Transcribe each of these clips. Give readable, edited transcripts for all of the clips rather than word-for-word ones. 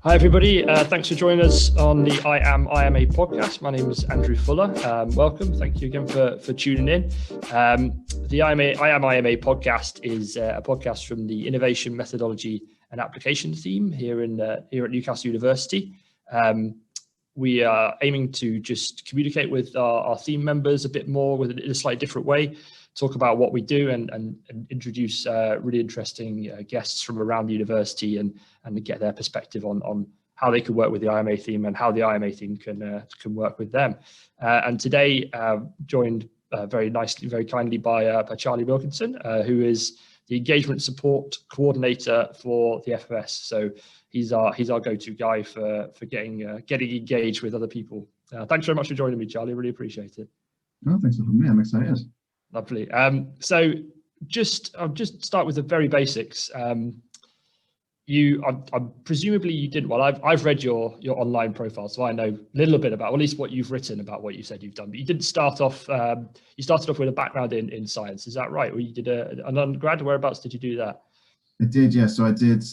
Hi everybody, thanks for joining us on the I Am IMA podcast. My name is Andrew Fuller. Welcome, thank you again for tuning in. The I Am IMA podcast is a podcast from the Innovation, Methodology and Application team here at Newcastle University. We are aiming to just communicate with our theme members a bit more in a slightly different way, talk about what we do and introduce really interesting guests from around the university and get their perspective on how they can work with the IMA theme and how the IMA theme can work with them. And today, joined very nicely, very kindly by Charlie Wilkinson, who is the engagement support coordinator for the FOS. So he's our go-to guy for getting engaged with other people. Thanks very much for joining me, Charlie. Really appreciate it. Oh, thanks for having me. I'm excited. Lovely. So I'll just start with the very basics. Presumably you didn't. Well, I've read your online profile, so I know a little bit about, or at least what you've written about what you said you've done. But you didn't start off. You started off with a background in science. Is that right? Or you did an undergrad? Whereabouts did you do that? I did, yeah. So I did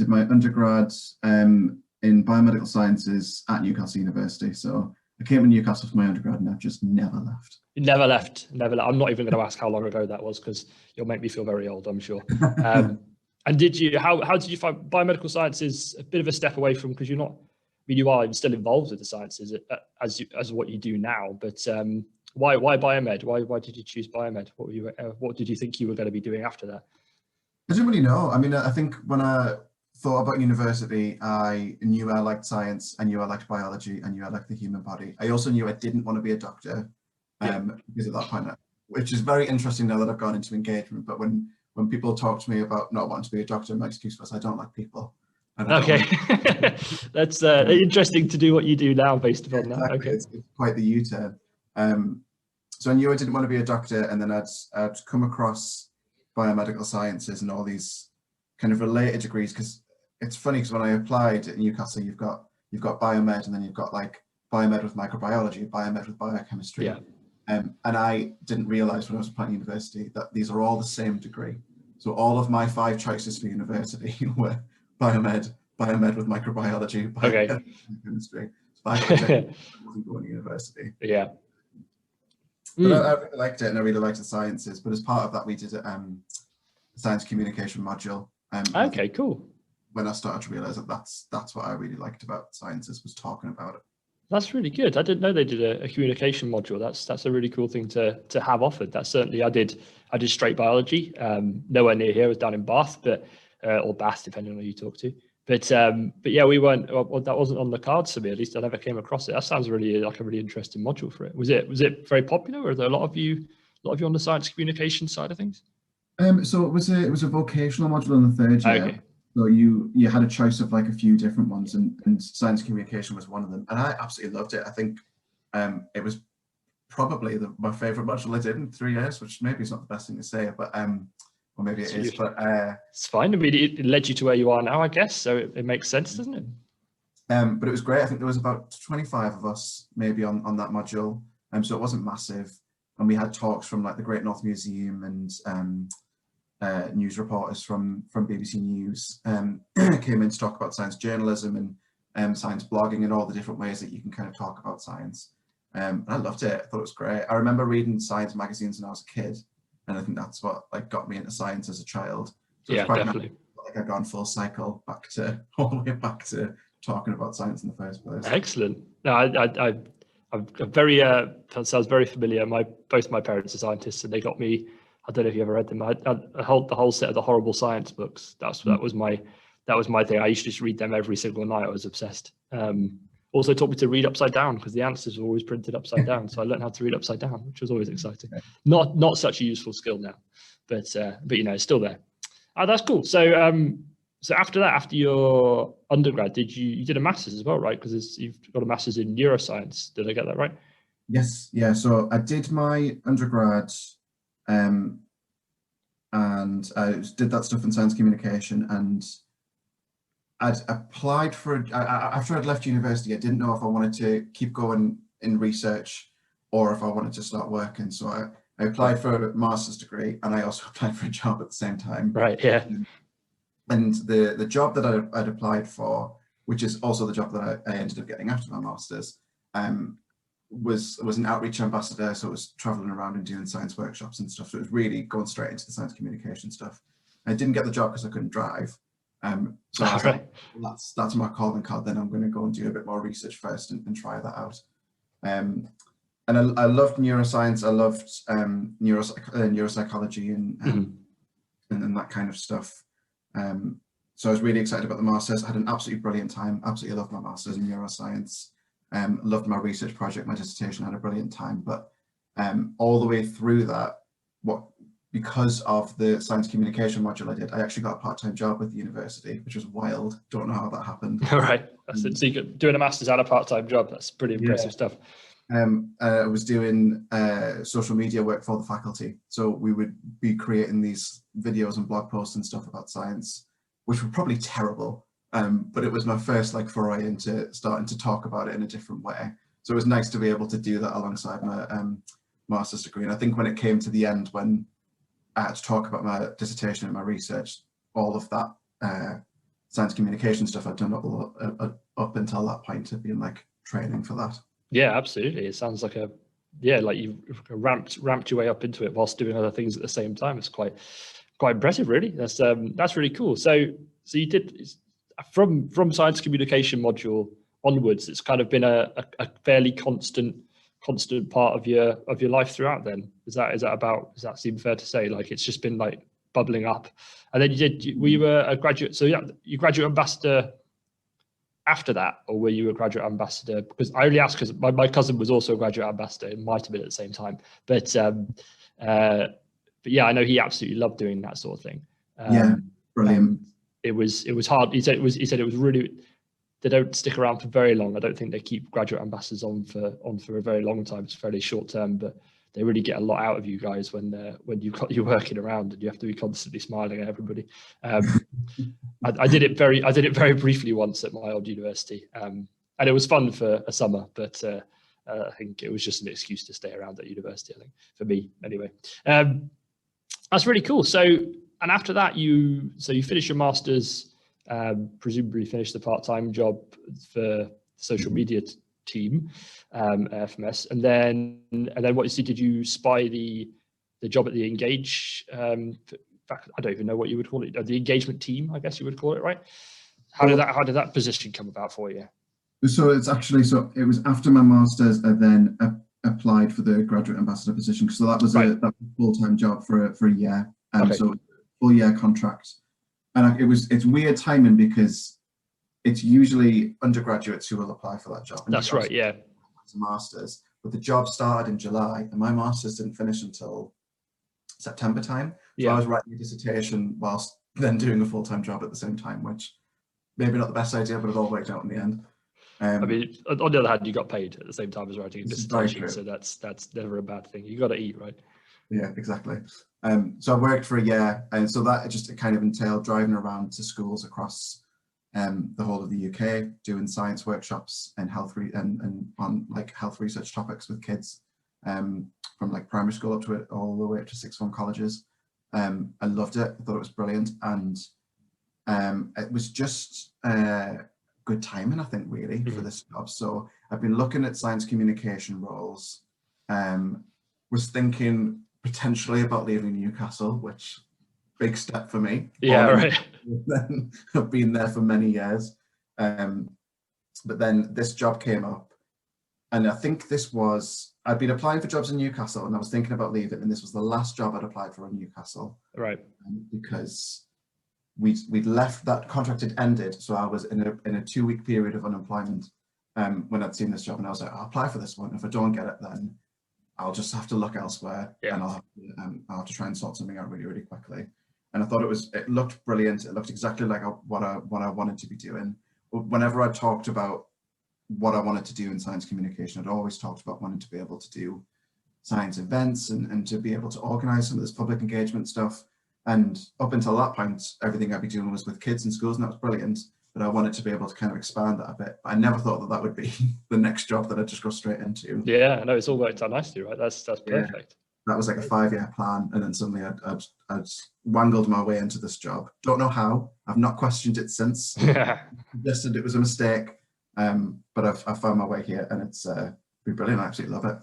my undergrad in biomedical sciences at Newcastle University. So I came to Newcastle for my undergrad, and I've just never left. You never left. I'm not even going to ask how long ago that was, because you'll make me feel very old, I'm sure. And how did you find biomedical sciences? A bit of a step away from, because you are still involved with the sciences as what you do now, but why biomed? Why did you choose biomed? What did you think you were going to be doing after that? I didn't really know. I mean, I think when I thought about university, I knew I liked science, I knew I liked biology, I knew I liked the human body. I also knew I didn't want to be a doctor because at that point, which is very interesting now that I've gone into engagement, but when people talk to me about not wanting to be a doctor, my excuse was I don't like people. Okay. That's interesting to do what you do now based upon that. Okay. It's quite the U-turn. So I knew I didn't want to be a doctor, and then I'd come across biomedical sciences and all these kind of related degrees, because it's funny, because when I applied at Newcastle, you've got biomed, and then you've got like biomed with microbiology, biomed with biochemistry. Yeah. And I didn't realize when I was applying university that these are all the same degree. So all of my 5 choices for university were biomed with microbiology, biochemistry. So I wasn't going to university. Yeah. But I really liked it, and I really liked the sciences. But as part of that, we did a science communication module. Okay, cool. When I started to realize that that's what I really liked about sciences, was talking about it. That's really good. I didn't know they did a communication module. That's a really cool thing to have offered. That certainly I did straight biology. Nowhere near here. I was down in Bath, or Bath, depending on who you talk to. But yeah, we weren't. Well, that wasn't on the cards for me. At least I never came across it. That sounds really like a really interesting module for it. Was it very popular? Were there a lot of you on the science communication side of things? So it was a vocational module in the 3rd year. Okay. So you had a choice of like a few different ones, and science communication was one of them, and I absolutely loved it. I think it was probably my favorite module I did in 3 years, which maybe is not the best thing to say, but or maybe it is. But it's fine. I mean, it led you to where you are now, I guess. So it makes sense, doesn't it? But it was great. I think there was about 25 of us maybe on that module, so it wasn't massive, and we had talks from like the Great North Museum and news reporters from BBC News came in to talk about science journalism and science blogging and all the different ways that you can kind of talk about science. And I loved it. I thought it was great. I remember reading science magazines when I was a kid, and I think that's what like got me into science as a child. So yeah, definitely. Like I've gone full cycle all the way back to talking about science in the first place. Excellent. No, I'm very that sounds very familiar. Both my parents are scientists, and they got me. I don't know if you ever read them. I held the whole set of the Horrible Science books. That was my thing. I used to just read them every single night. I was obsessed. Also taught me to read upside down, because the answers were always printed upside down. So I learned how to read upside down, which was always exciting. Not such a useful skill now, but it's still there. Oh, that's cool. So so after that, after your undergrad, you did a master's as well, right? Because you've got a master's in neuroscience. Did I get that right? Yes. Yeah. So I did my undergrad. And I did that stuff in science communication, and I'd applied for after I'd left university. I didn't know if I wanted to keep going in research or if I wanted to start working. So I applied for a master's degree, and I also applied for a job at the same time. Right. Yeah. And the job that I'd applied for which is also the job that I ended up getting after my master's, was an outreach ambassador. So it was traveling around and doing science workshops and stuff. So it was really going straight into the science communication stuff. I didn't get the job because I couldn't drive. So I was like, well, that's my calling card. Then I'm going to go and do a bit more research first and try that out. And I loved neuroscience. I loved neuropsychology and that kind of stuff. So I was really excited about the master's. I had an absolutely brilliant time. Absolutely loved my master's in neuroscience. Loved my research project, my dissertation. I had a brilliant time. But all the way through that, because of the science communication module I did, I actually got a part-time job with the university, which was wild. Don't know how that happened. All right. So you're doing a master's and a part-time job. That's pretty impressive stuff. I was doing social media work for the faculty. So we would be creating these videos and blog posts and stuff about science, which were probably terrible. But it was my first foray into starting to talk about it in a different way. So it was nice to be able to do that alongside my master's degree. And I think when it came to the end, when I had to talk about my dissertation and my research, all of that science communication stuff I'd done up until that point had been training for that. Yeah, absolutely. It sounds like you've ramped your way up into it whilst doing other things at the same time. It's quite impressive, really. That's really cool. So you did from science communication module onwards. It's kind of been a fairly constant part of your life throughout. Then does that seem fair to say? It's just been bubbling up, and then you were a graduate. So you graduate ambassador after that, or were you a graduate ambassador? Because I only asked because my cousin was also a graduate ambassador. It might have been at the same time, but yeah, I know he absolutely loved doing that sort of thing. Yeah, brilliant. It was hard. He said it was really. They don't stick around for very long. I don't think they keep graduate ambassadors on for a very long time. It's fairly short term, but they really get a lot out of you guys when you're working around and you have to be constantly smiling at everybody. I did it very briefly once at my old university, and it was fun for a summer, but I think it was just an excuse to stay around at university, I think, for me anyway. That's really cool. So, and after that, you finished your master's, presumably finished the part-time job for the social media team, FMS, and then what did you spy the job at the Engage? I don't even know what you would call it. The engagement team, I guess you would call it, right? How did that position come about for you? So it was after my master's, I then applied for the graduate ambassador position. So that was a full-time job for a year. Okay. So full year contract, and it's weird timing because it's usually undergraduates who will apply for that job. That's right. Yeah. It's a master's, but the job started in July, and my master's didn't finish until September time. So I was writing a dissertation whilst then doing a full-time job at the same time, which maybe not the best idea, but it all worked out in the end. I mean, on the other hand, you got paid at the same time as writing a dissertation, so that's never a bad thing. You got to eat, right? Yeah, exactly. So I worked for a year, and so that it kind of entailed driving around to schools across the whole of the UK, doing science workshops and on health research topics with kids, from primary school up to all the way up to sixth form colleges. I loved it. I thought it was brilliant, and it was just good timing, I think, really, for this job. So I've been looking at science communication roles. Was thinking potentially about leaving Newcastle, which big step for me. Yeah, right. I've been there for many years, but then this job came up, and I think I'd been applying for jobs in Newcastle, and I was thinking about leaving, and this was the last job I'd applied for in Newcastle, right? Because we'd left, that contract had ended, so I was in a 2-week period of unemployment when I'd seen this job, and I was like, I'll apply for this one. If I don't get it, then I'll just have to look elsewhere, and I'll have to try and sort something out really, really quickly. And I thought it looked brilliant. It looked exactly like what I wanted to be doing. Whenever I talked about what I wanted to do in science communication, I'd always talked about wanting to be able to do science events and to be able to organize some of this public engagement stuff. And up until that point, everything I'd be doing was with kids in schools, and that was brilliant. But I wanted to be able to kind of expand that a bit. I never thought that would be the next job that I'd just go straight into. Yeah, I know, it's all worked out nicely, right? That's perfect. That was like a 5-year plan, and then suddenly I'd wangled my way into this job. Don't know how. I've not questioned it since. Suggested it was a mistake, but I've found my way here, and it's been brilliant. I absolutely love it.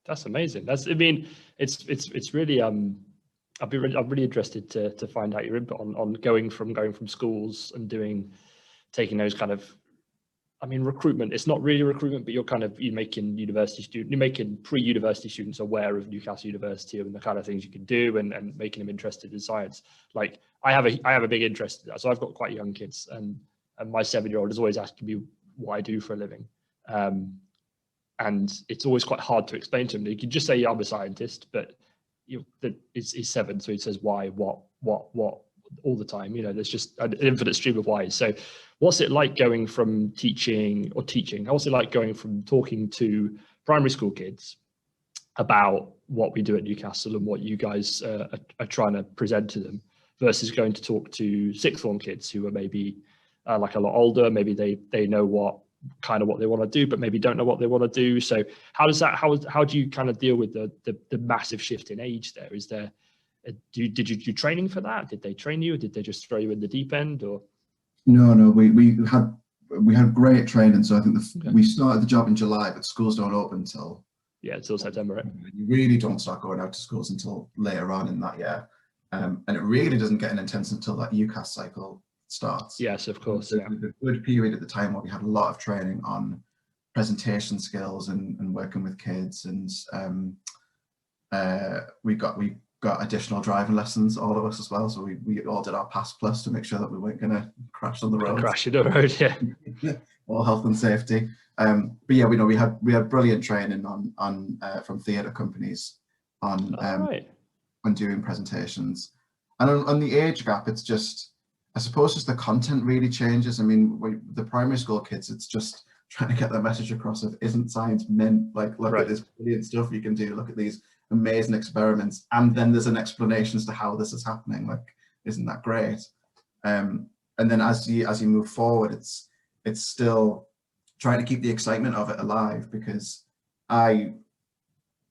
That's amazing. I mean, it's really I'm really interested to find out your input on going from schools and taking those kind of, I mean, recruitment. It's not really recruitment, but you're making pre-university students aware of Newcastle University and the kind of things you can do, and making them interested in science. Like I have a big interest in that. So I've got quite young kids, and my 7-year-old is always asking me what I do for a living. And it's always quite hard to explain to him. You can just say, I'm a scientist, but he's 7, so he says why, what all the time. There's just an infinite stream of whys. So what's it like going from teaching? What's it like going from talking to primary school kids about what we do at Newcastle and what you guys are trying to present to them, versus going to talk to sixth form kids who are maybe like a lot older, maybe they know what they want to do, but maybe don't know what they want to do. So how do you kind of deal with the massive shift in age there? Is there, did you do training for that? Did they train you? Or did they just throw you in the deep end? Or no, we had great training. So I think we started the job in July, but schools don't open until September. Right? You really don't start going out to schools until later on in that year, and it really doesn't get intense until that UCAS cycle starts. Yes, of course. So there's a good period at the time where we had a lot of training on presentation skills and working with kids, and we got additional driving lessons, all of us as well. So we all did our Pass Plus to make sure that we weren't going to crash on the road. Crash on the road, yeah. All health and safety. But yeah, we had brilliant training on from theatre companies on doing presentations, and on the age gap, it's just, I suppose, just the content really changes. I mean, the primary school kids, it's just trying to get that message across of, isn't science meant, like, look at this brilliant stuff you can do, look at these amazing experiments, and then there's an explanation as to how this is happening, like, isn't that great? And then as you move forward, it's still trying to keep the excitement of it alive, because I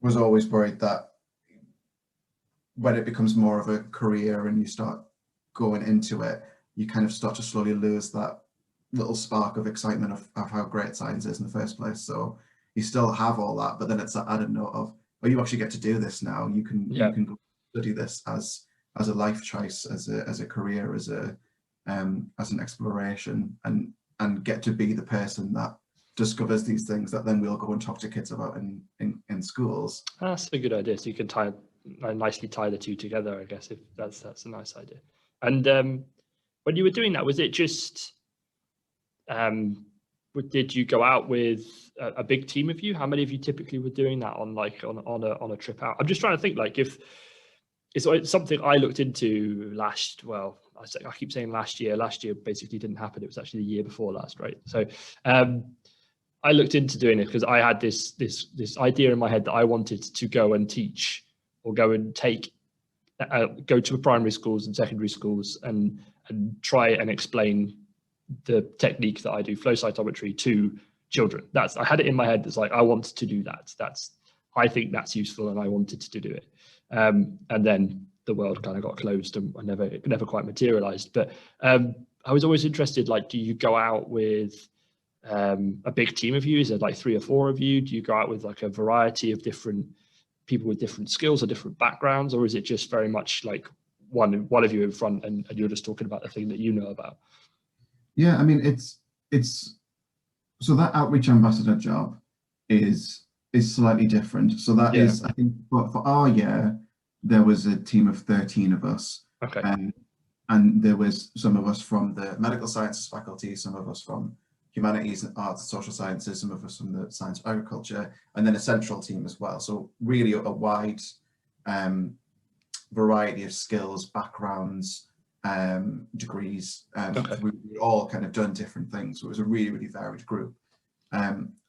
was always worried that when it becomes more of a career and you start going into it, you kind of start to slowly lose that little spark of excitement of how great science is in the first place. So you still have all that, but then it's that added note of, oh, you actually get to do this now. You can go study this as a life choice, as a career, as an exploration, and get to be the person that discovers these things that then we'll go and talk to kids about in schools. That's a good idea. So you can nicely tie the two together, I guess, if that's a nice idea. And when you were doing that, was it just, did you go out with a big team of you? How many of you typically were doing that on a trip out? I'm just trying to think, like, if it's something I looked into I keep saying last year basically didn't happen. It was actually the year before last, right? So I looked into doing it because I had this idea in my head that I wanted to go and teach, or go and go to primary schools and secondary schools and try and explain the technique that I do, flow cytometry, to children. I had it in my head. It's like, I wanted to do that. I think that's useful, and I wanted to do it. And then the world kind of got closed and it never quite materialized. But I was always interested, like, do you go out with a big team of you? Is there like 3 or 4 of you? Do you go out with like a variety of different people with different skills or different backgrounds, or is it just very much like one of you in front and you're just talking about the thing that you know about? Yeah, I mean, it's so that outreach ambassador job is slightly different. So that is, I think, for our year, there was a team of 13 of us. Okay. And there was some of us from the medical sciences faculty, some of us from humanities and arts and social sciences, some of us from the science of agriculture, and then a central team as well. So really a wide variety of skills, backgrounds, degrees. We all kind of done different things. So it was a really, really varied group.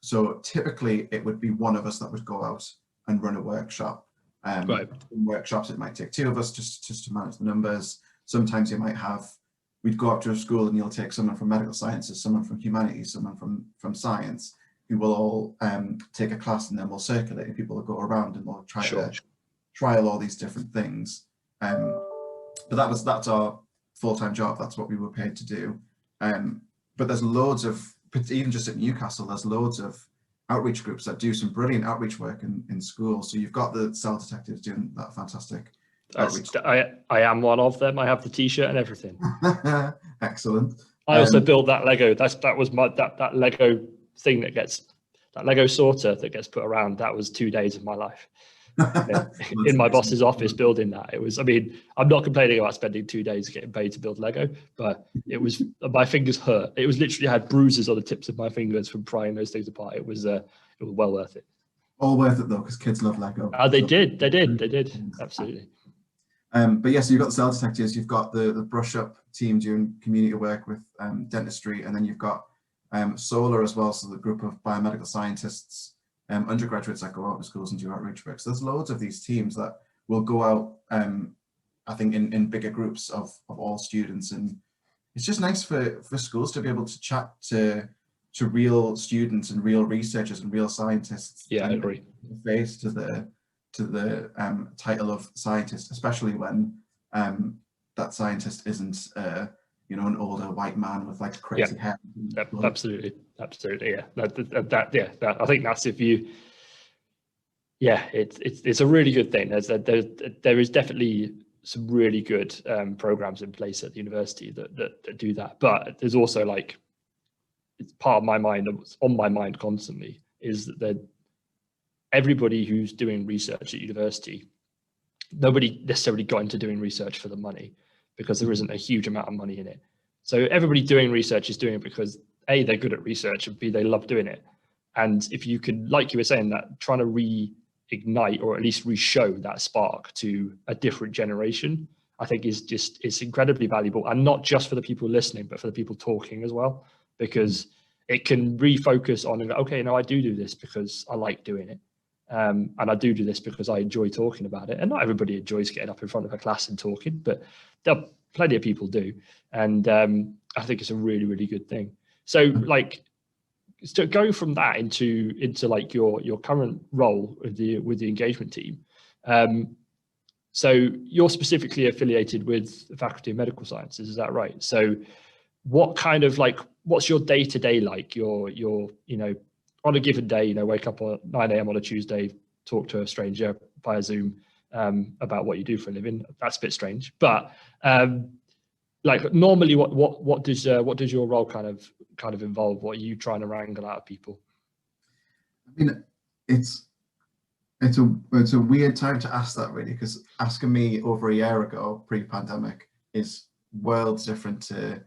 So typically it would be one of us that would go out and run a workshop. In workshops, it might take 2 of us just to manage the numbers. Sometimes we'd go up to a school and you'll take someone from medical sciences, someone from humanities, someone from science, who will all take a class, and then we'll circulate, and people will go around and we'll try to trial all these different things. But that's our full-time job. That's what we were paid to do. But there's loads of, even just at Newcastle, there's loads of outreach groups that do some brilliant outreach work in schools. So you've got the cell detectives doing that fantastic outreach. I am one of them. I have the t-shirt and everything. Excellent. I also built that Lego. That was my that Lego thing that Lego sorter that gets put around. That was 2 days of my life. In my boss's office building that. It was, I mean, I'm not complaining about spending 2 days getting paid to build Lego, but it was, my fingers hurt. It was literally, I had bruises on the tips of my fingers from prying those things apart. It was well worth it. All worth it though, because kids love Lego. They did, absolutely. But yes, you've got the cell detectives, you've got the brush up team doing community work with dentistry, and then you've got solar as well, so the group of biomedical scientists, undergraduates that go out to schools and do outreach work. So there's loads of these teams that will go out, I think, in bigger groups of all students, and it's just nice for schools to be able to chat to real students and real researchers and real scientists. Yeah, I agree. Face to the title of scientist, especially when that scientist isn't an older white man with like crazy hair. Absolutely, yeah. That I think that's, if you, it's a really good thing. There is definitely some really good programs in place at the university that do that, but there's also, like, it's part of my mind, on my mind constantly, is that everybody who's doing research at university, nobody necessarily got into doing research for the money, because there isn't a huge amount of money in it. So everybody doing research is doing it because A, they're good at research, and B, they love doing it. And if you could, like you were saying, that trying to reignite or at least re-show that spark to a different generation, I think it's incredibly valuable, and not just for the people listening, but for the people talking as well, because it can refocus on, okay, no, I do this because I like doing it. And I do this because I enjoy talking about it. And not everybody enjoys getting up in front of a class and talking, but there are plenty of people do. And I think it's a really, really good thing. So, like, so go from that into like your current role with the engagement team. So you're specifically affiliated with the Faculty of Medical Sciences, is that right? So what kind of, like, what's your day-to-day like? Your on a given day, wake up at 9 a.m. on a Tuesday, talk to a stranger via Zoom about what you do for a living. That's a bit strange, but like, normally, what does your role kind of involve? What are you trying to wrangle out of people? I mean, it's a weird time to ask that, really, because asking me over a year ago, pre-pandemic, is worlds different to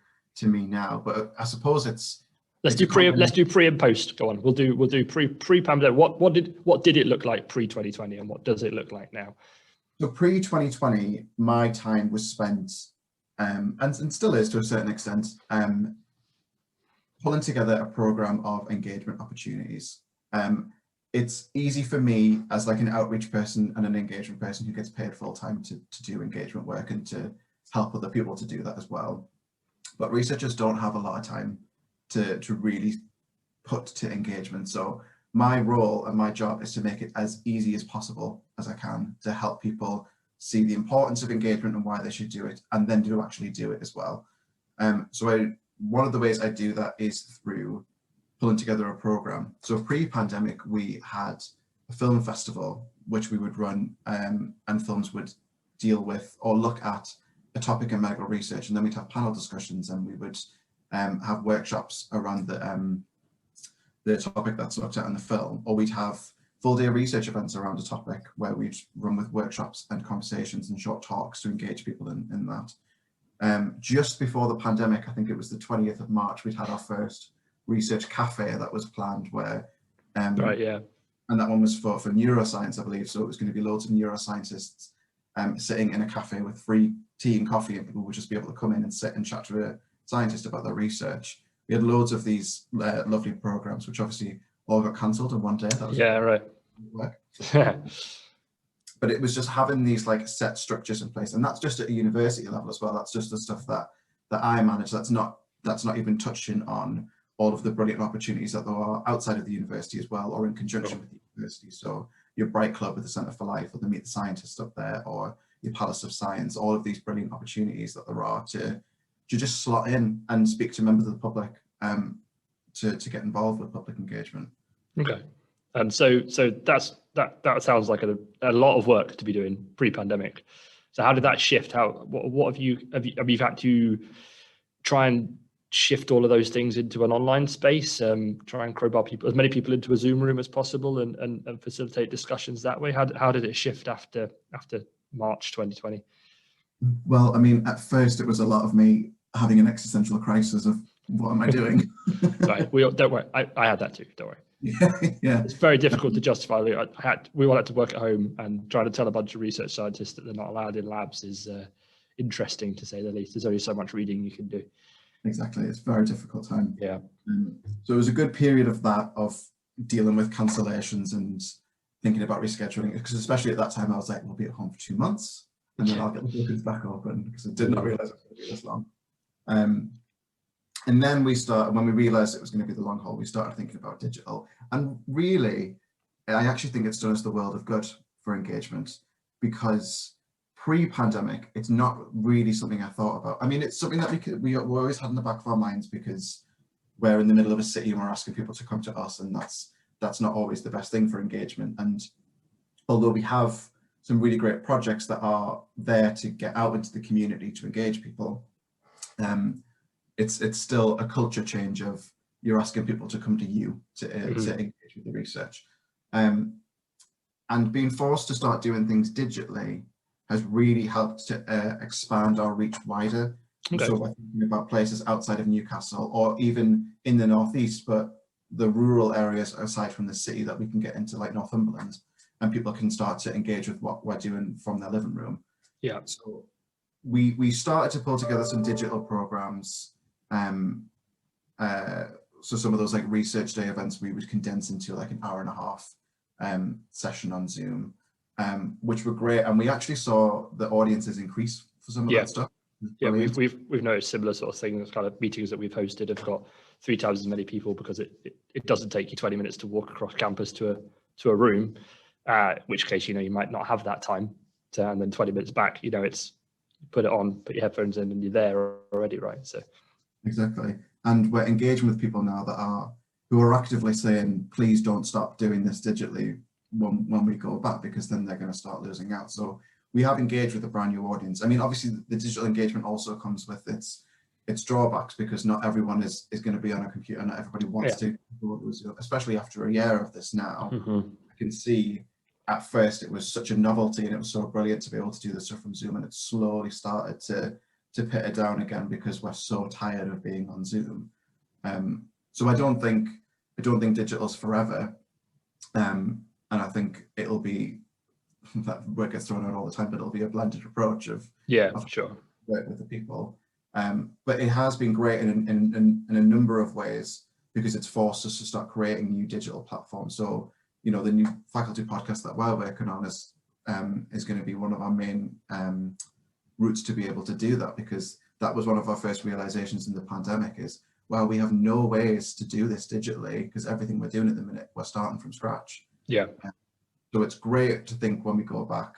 me now. But I suppose it's. Let's do pre and post. Go on. We'll do pre-pandemic. What did it look like pre-2020, and what does it look like now? So pre-2020, my time was spent, and still is to a certain extent, pulling together a program of engagement opportunities. It's easy for me as, like, an outreach person and an engagement person who gets paid full time to do engagement work and to help other people to do that as well. But researchers don't have a lot of time to really put to engagement. So my role and my job is to make it as easy as possible as I can to help people see the importance of engagement and why they should do it, and then to actually do it as well. One of the ways I do that is through pulling together a program. So pre-pandemic, we had a film festival which we would run, and films would deal with or look at a topic in medical research, and then we'd have panel discussions, and we would have workshops around the topic that's looked at in the film, or we'd have full day research events around a topic where we'd run with workshops and conversations and short talks to engage people in that. Just before the pandemic, I think it was the 20th of March, we'd had our first research cafe that was planned, where right, yeah, and that one was for neuroscience, I believe. So it was going to be loads of neuroscientists sitting in a cafe with free tea and coffee, and people would just be able to come in and sit and chat to a scientist about their research. We had loads of these lovely programs, which obviously all got cancelled in one day. That was right. But it was just having these, like, set structures in place, and that's just at a university level as well. That's just the stuff that I manage. That's not even touching on all of the brilliant opportunities that there are outside of the university as well, or in conjunction with the university. So your Bright Club with the Centre for Life, or the Meet the Scientist up there, or your Palace of Science, all of these brilliant opportunities that there are to just slot in and speak to members of the public, to get involved with public engagement. Okay. And so that sounds like a lot of work to be doing pre-pandemic. So how did that shift? What have you had to try and shift all of those things into an online space, try and crowbar as many people into a Zoom room as possible, and facilitate discussions that way? How did it shift after March 2020? Well, I mean, at first it was a lot of me having an existential crisis of what am I doing? Right. Don't worry. I had that too. Don't worry. Yeah. It's very difficult to justify. We all had to work at home, and trying to tell a bunch of research scientists that they're not allowed in labs is interesting, to say the least. There's only so much reading you can do. Exactly. It's a very difficult time. Yeah. So it was a good period of that, of dealing with cancellations and thinking about rescheduling, because especially at that time I was like, we'll be at home for 2 months and then I'll get the bookings back open, because I did not realize it was going to be this long. And then when we realized it was going to be the long haul, we started thinking about digital. And really, I actually think it's done us the world of good for engagement, because pre-pandemic, it's not really something I thought about. I mean, it's something that we always had in the back of our minds, because we're in the middle of a city and we're asking people to come to us, and that's not always the best thing for engagement. And although we have some really great projects that are there to get out into the community to engage people, it's still a culture change of you're asking people to come to you to engage with the research. And being forced to start doing things digitally has really helped to expand our reach wider. Okay. So we're thinking about places outside of Newcastle, or even in the northeast, but the rural areas aside from the city that we can get into, like Northumberland, and people can start to engage with what we're doing from their living room. Yeah. So we started to pull together some digital programs. So some of those like research day events we would condense into like an hour and a half session on Zoom, which were great, and we actually saw the audiences increase for some of that stuff. Yeah, we've noticed similar sort of things. Kind of meetings that we've hosted have got 3 times as many people, because it doesn't take you 20 minutes to walk across campus to a room, in which case you might not have that time and then 20 minutes back, it's put it on, put your headphones in, and you're there already, right? So exactly. And we're engaging with people now who are actively saying, please don't stop doing this digitally when we go back, because then they're going to start losing out. So we have engaged with a brand new audience. I mean, obviously the digital engagement also comes with its drawbacks, because not everyone is going to be on a computer. Not everybody wants to, especially after a year of this now. I can see at first it was such a novelty and it was so brilliant to be able to do this stuff from Zoom, and it slowly started to peter down again, because we're so tired of being on Zoom. So I don't think digital's forever. And I think it'll be, that word gets thrown out all the time, but it'll be a blended approach of sure, work with the people. But it has been great in a number of ways, because it's forced us to start creating new digital platforms. So, the new faculty podcast that we're working on is going to be one of our main routes to be able to do that, because that was one of our first realizations in the pandemic is, well, we have no ways to do this digitally, because everything we're doing at the minute, we're starting from scratch. Yeah. So it's great to think when we go back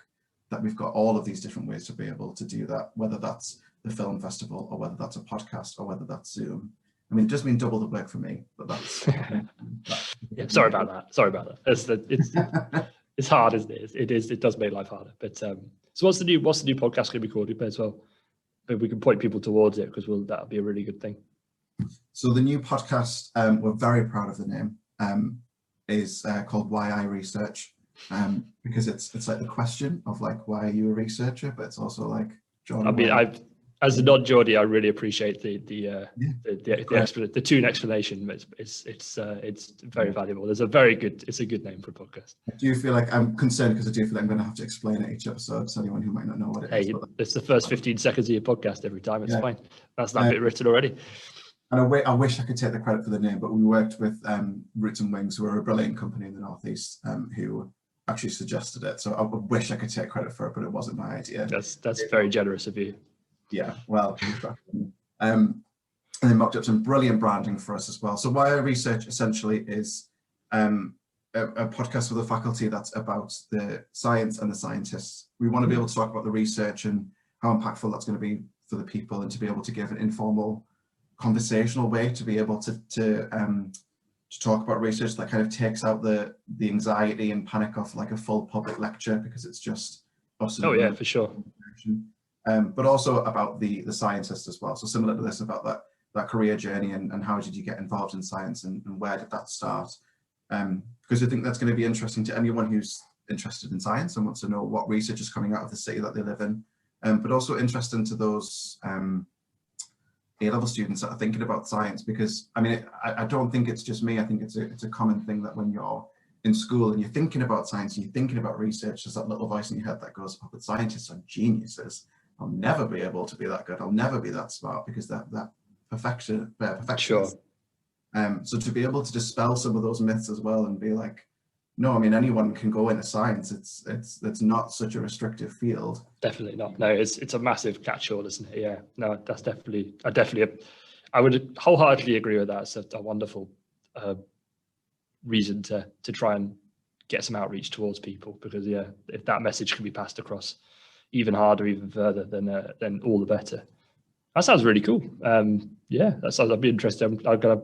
that we've got all of these different ways to be able to do that, whether that's the film festival, or whether that's a podcast, or whether that's Zoom. I mean, it does mean double the work for me, but that's... Sorry about that. It's hard, isn't it? It does make life harder. But so what's the new podcast going to be called as well? Maybe we can point people towards it, because that'll be a really good thing. So the new podcast, we're very proud of the name, is called Why I Research, because it's like the question of like, why are you a researcher? But it's also like, John. I mean, as a non-Geordie, I really appreciate the tune explanation. It's very valuable. It's a good name for a podcast. I do feel like I'm concerned, because I do feel like I'm going to have to explain it each episode to anyone who might not know what it is. It's the first 15 seconds of your podcast every time. It's fine. That's that bit written already. And I wish I could take the credit for the name, but we worked with Roots and Wings, who are a brilliant company in the Northeast, who actually suggested it. So I wish I could take credit for it, but it wasn't my idea. That's very generous of you. Yeah, well, and they mocked up some brilliant branding for us as well. So Why I Research essentially is a podcast for the faculty that's about the science and the scientists. We want to be able to talk about the research and how impactful that's going to be for the people, and to be able to give an informal conversational way to be able to talk about research that kind of takes out the anxiety and panic of like a full public lecture, because it's just us. Oh yeah, for sure. But also about the scientists as well. So similar to this, about that career journey, and how did you get involved in science, and where did that start? Because I think that's going to be interesting to anyone who's interested in science and wants to know what research is coming out of the city that they live in, but also interesting to those A-level students that are thinking about science. Because I mean, I don't think it's just me. I think it's a common thing that when you're in school and you're thinking about science and you're thinking about research, there's that little voice in your head that goes, "Oh, but scientists are geniuses. I'll never be able to be that good. I'll never be that smart," because that perfection. Sure. So to be able to dispel some of those myths as well, and be like, no, I mean, anyone can go into science. It's not such a restrictive field. Definitely not. No, it's a massive catch-all, isn't it? Yeah. No, that's I would wholeheartedly agree with that. It's a wonderful reason to try and get some outreach towards people, because yeah, if that message can be passed across even harder, even further, then all the better. That sounds really cool. Yeah, that sounds. I'd be interested. I'm gonna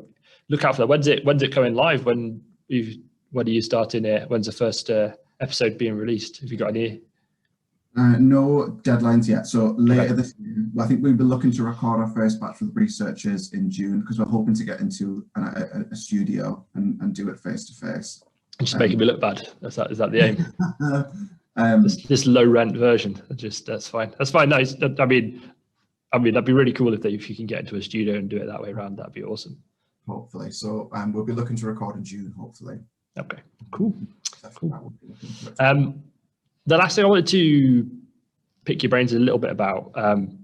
look out for that. When's it going live? When are you starting it? When's the first episode being released? Have you got any? No deadlines yet. So later this year, I think we've been looking to record our first batch with researchers in June, because we're hoping to get into a studio and do it face to face. Just making me look bad. Is that the aim? This low rent version. That's fine. That's fine. Nice. I mean, that'd be really cool if you can get into a studio and do it that way around. That'd be awesome. Hopefully. So we'll be looking to record in June, hopefully. Okay, cool. The last thing I wanted to pick your brains a little bit about,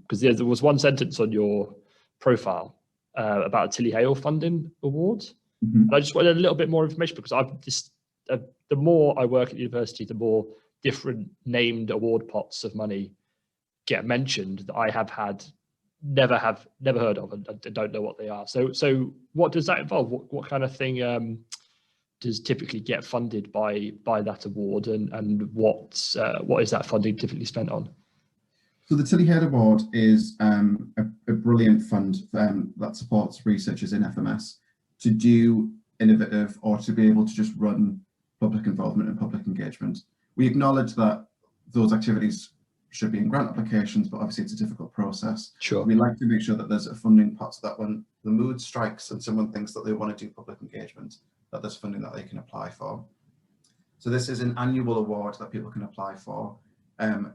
because there was one sentence on your profile about a Tilly Hale funding award. Mm-hmm. And I just wanted a little bit more information, because the more I work at the university, the more different named award pots of money get mentioned that I have never heard of, and I don't know what they are. So what does that involve? What kind of thing does typically get funded by that award, and what is that funding typically spent on? So the Tilly Hale Award is a brilliant fund that supports researchers in FMS to do innovative, or to be able to just run public involvement and public engagement. We acknowledge that those activities should be in grant applications, but obviously it's a difficult process. Sure. We like to make sure that there's a funding pot, so that when the mood strikes and someone thinks that they want to do public engagement, that there's funding that they can apply for. So this is an annual award that people can apply for.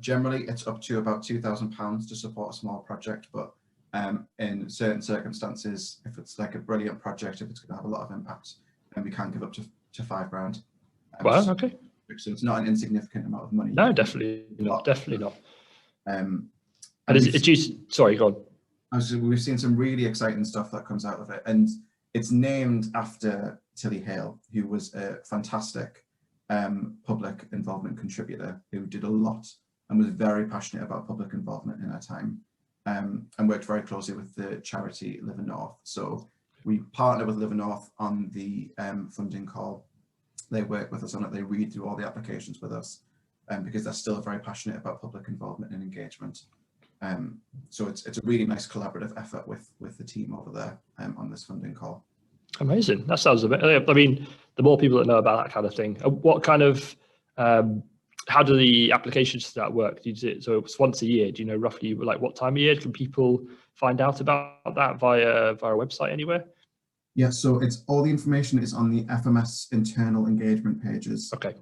Generally, it's up to about £2,000 to support a small project, but in certain circumstances, if it's like a brilliant project, if it's going to have a lot of impact, then we can give up to £5,000. Wow, okay. So it's not an insignificant amount of money. No, definitely not. Definitely not. And sorry, go on. We've seen some really exciting stuff that comes out of it, and it's named after Tilly Hale, who was a fantastic public involvement contributor who did a lot and was very passionate about public involvement in her time, and worked very closely with the charity Live North. So we partner with Live North on the funding call. They work with us on it. They read through all the applications with us, because they're still very passionate about public involvement and engagement. So it's a really nice collaborative effort with the team over there on this funding call. Amazing. That sounds a bit. I mean, the more people that know about that kind of thing, what kind of, how do the applications to that work? Do you do it, so it's once a year? Do you know roughly like what time of year can people find out about that via a website anywhere? Yeah, so it's all the information is on the FMS internal engagement pages. Okay.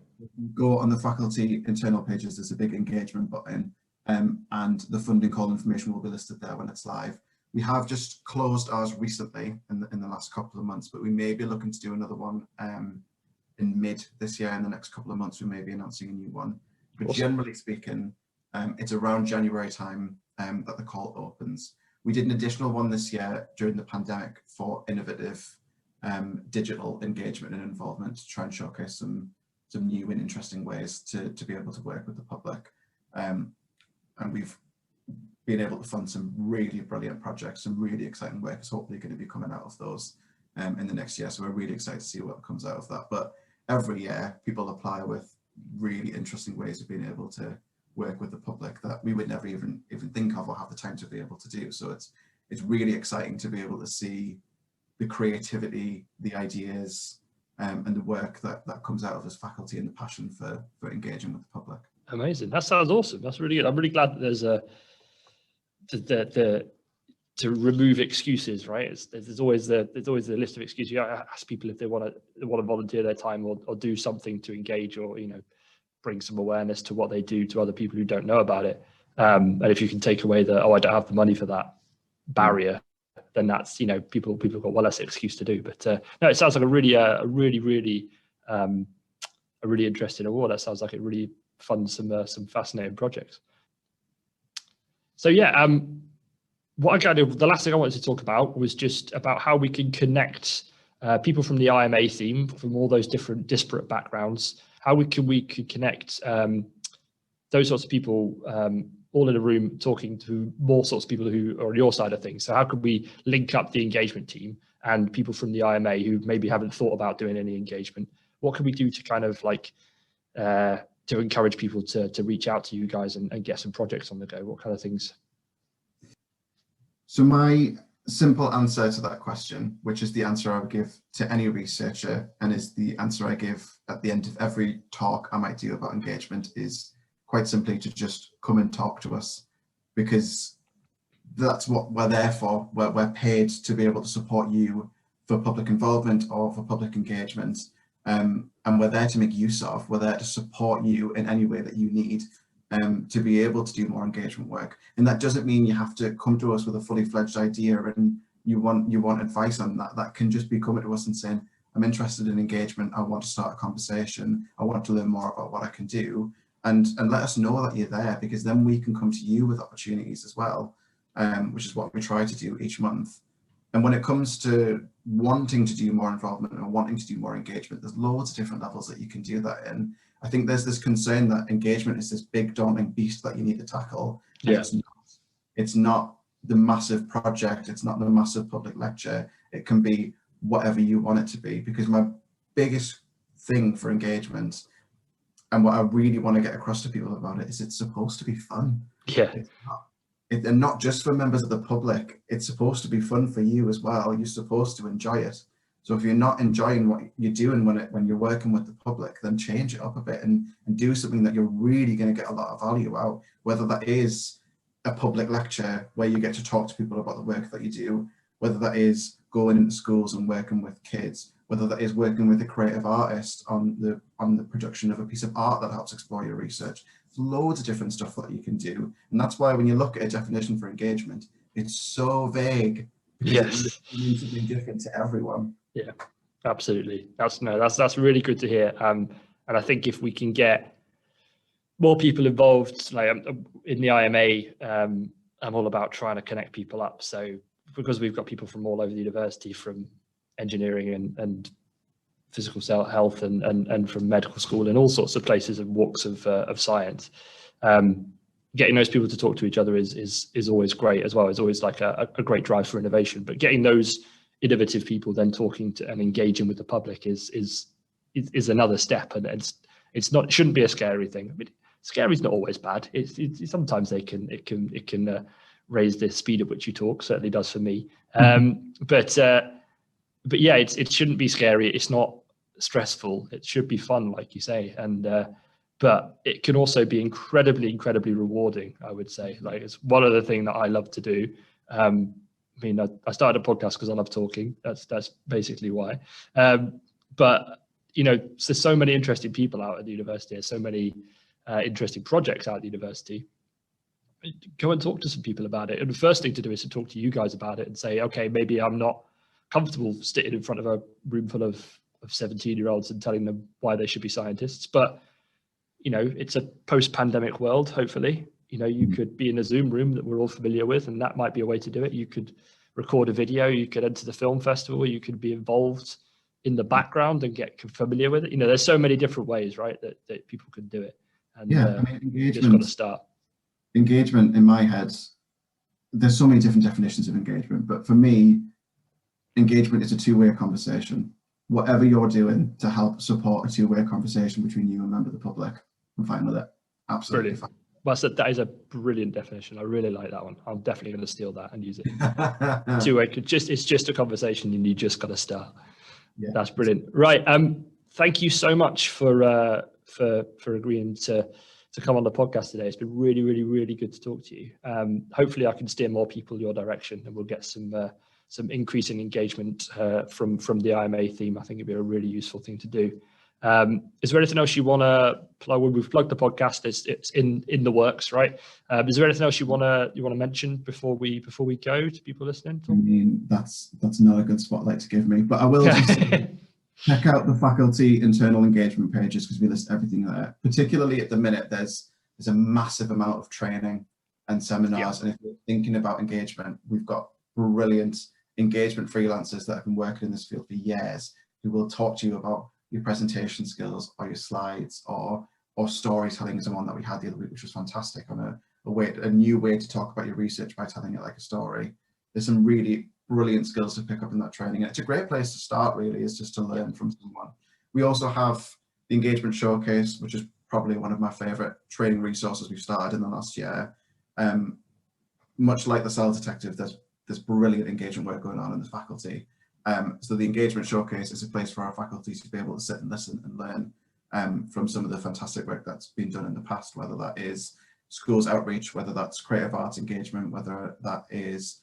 Go on the faculty internal pages. There's a big engagement button, and the funding call information will be listed there when it's live. We have just closed ours recently in the last couple of months, but we may be looking to do another one in mid this year. In the next couple of months, we may be announcing a new one. But awesome. Generally speaking, it's around January time that the call opens. We did an additional one this year during the pandemic for innovative digital engagement and involvement, to try and showcase some new and interesting ways to be able to work with the public. And we've been able to fund some really brilliant projects, some really exciting work is hopefully going to be coming out of those in the next year. So we're really excited to see what comes out of that. But every year people apply with really interesting ways of being able to work with the public that we would never even think of or have the time to be able to do. So it's really exciting to be able to see the creativity, the ideas, and the work that comes out of this faculty, and the passion for engaging with the public. Amazing. That sounds awesome. That's really good. I'm really glad that there's to remove excuses, right? There's always the list of excuses. You ask people if they want to volunteer their time or do something to engage, or bring some awareness to what they do to other people who don't know about it. And if you can take away the I don't have the money for that barrier, then that's people got one less excuse to do. But no, it sounds like a really interesting award. That sounds like it really funds some fascinating projects. So yeah, the last thing I wanted to talk about was just about how we can connect people from the IMA theme, from all those different disparate backgrounds. How we could connect those sorts of people all in a room, talking to more sorts of people who are on your side of things. So how could we link up the engagement team and people from the IMA who maybe haven't thought about doing any engagement? What can we do to kind of to encourage people to reach out to you guys and get some projects on the go? What kind of things? So my simple answer to that question, which is the answer I would give to any researcher, and is the answer I give at the end of every talk I might do about engagement, is quite simply to just come and talk to us, because that's what we're there for. We're paid to be able to support you for public involvement or for public engagement, and we're there to make use of. We're there to support you in any way that you need to be able to do more engagement work. And that doesn't mean you have to come to us with a fully fledged idea and you want advice on that. That can just be coming to us and saying, I'm interested in engagement, I want to start a conversation, I want to learn more about what I can do, and let us know that you're there, because then we can come to you with opportunities as well, which is what we try to do each month. And when it comes to wanting to do more involvement or wanting to do more engagement, there's loads of different levels that you can do that in. I think there's this concern that engagement is this big daunting beast that you need to tackle. Yeah. It's not the massive project, it's not the massive public lecture. It can be whatever you want it to be, because my biggest thing for engagement, and what I really want to get across to people about it, is it's supposed to be fun. Yeah. And not just for members of the public, it's supposed to be fun for you as well. You're supposed to enjoy it. So if you're not enjoying what you're doing when you're working with the public, then change it up a bit and do something that you're really going to get a lot of value out, whether that is a public lecture where you get to talk to people about the work that you do, whether that is going into schools and working with kids, whether that is working with a creative artist on the production of a piece of art that helps explore your research. There's loads of different stuff that you can do. And that's why when you look at a definition for engagement, it's so vague, because it means something different to everyone. Yeah, absolutely. That's really good to hear. And I think if we can get more people involved, like in the IMA, I'm all about trying to connect people up. So because we've got people from all over the university, from engineering and physical health and from medical school and all sorts of places and walks of science, getting those people to talk to each other is always great as well. It's always like a great drive for innovation. But getting those innovative people then talking to and engaging with the public is another step, and it shouldn't be a scary thing. I mean, scary is not always bad. Sometimes it can raise the speed at which you talk. Certainly does for me. But yeah, it shouldn't be scary. It's not stressful. It should be fun, like you say, and but it can also be incredibly rewarding, I would say. Like, it's one other thing that I love to do. I mean, I started a podcast because I love talking. That's basically why. But there's so many interesting people out at the university. There's so many interesting projects out at the university. Go and talk to some people about it. And the first thing to do is to talk to you guys about it and say, okay, maybe I'm not comfortable sitting in front of a room full of 17-year-olds and telling them why they should be scientists. But it's a post-pandemic world, hopefully. You could be in a Zoom room that we're all familiar with, and that might be a way to do it. You could record a video, you could enter the film festival, you could be involved in the background and get familiar with it. There's so many different ways, right, that people can do it. And yeah, I mean, you just got to start. Engagement, in my head, there's so many different definitions of engagement, but for me, engagement is a two-way conversation. whatever you're doing to help support a two-way conversation between you and a member of the public, I'm fine with it. Absolutely Brilliant. fine. Well, that is a brilliant definition. I really like that one. I'm definitely going to steal that and use it. Two-way, it's just a conversation and you just got to start. Yeah. That's brilliant. Right. Thank you so much for agreeing to come on the podcast today. It's been really, really, really good to talk to you. Hopefully I can steer more people your direction and we'll get some increasing engagement from the IMA theme. I think it'd be a really useful thing to do. Is there anything else you want to plug? We've plugged the podcast. It's in the works, right? Is there anything else you want to mention before we go to people listening? I mean, that's not a good spotlight to give me, but I will just check out the faculty internal engagement pages because we list everything there. Particularly at the minute, there's a massive amount of training and seminars, and if you're thinking about engagement, we've got brilliant engagement freelancers that have been working in this field for years who will talk to you about your presentation skills or your slides or storytelling is the one that we had the other week, which was fantastic, on a new way to talk about your research by telling it like a story. There's some really brilliant skills to pick up in that training, and it's a great place to start, really, is just to learn from someone. We also have the Engagement Showcase, which is probably one of my favorite training resources we've started in the last year. Much like the Cell Detective, there's brilliant engagement work going on in the faculty. So the Engagement Showcase is a place for our faculty to be able to sit and listen and learn from some of the fantastic work that's been done in the past, whether that is schools outreach, whether that's creative arts engagement, whether that is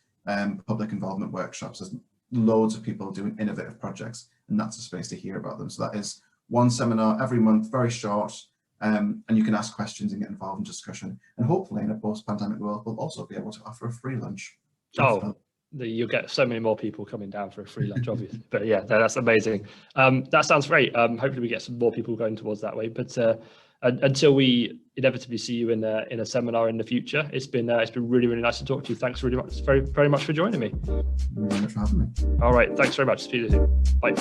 public involvement workshops. There's loads of people doing innovative projects, and that's a space to hear about them. So that is one seminar every month, very short, and you can ask questions and get involved in discussion. And hopefully in a post-pandemic world, we'll also be able to offer a free lunch. Oh, you'll get so many more people coming down for a free lunch, obviously. But yeah, that's amazing. That sounds great. Hopefully we get some more people going towards that way. But until we inevitably see you in a seminar in the future, it's been really, really nice to talk to you. Thanks really much, very, very much for joining me. Thanks for having me. All right, thanks very much. See you soon. Bye.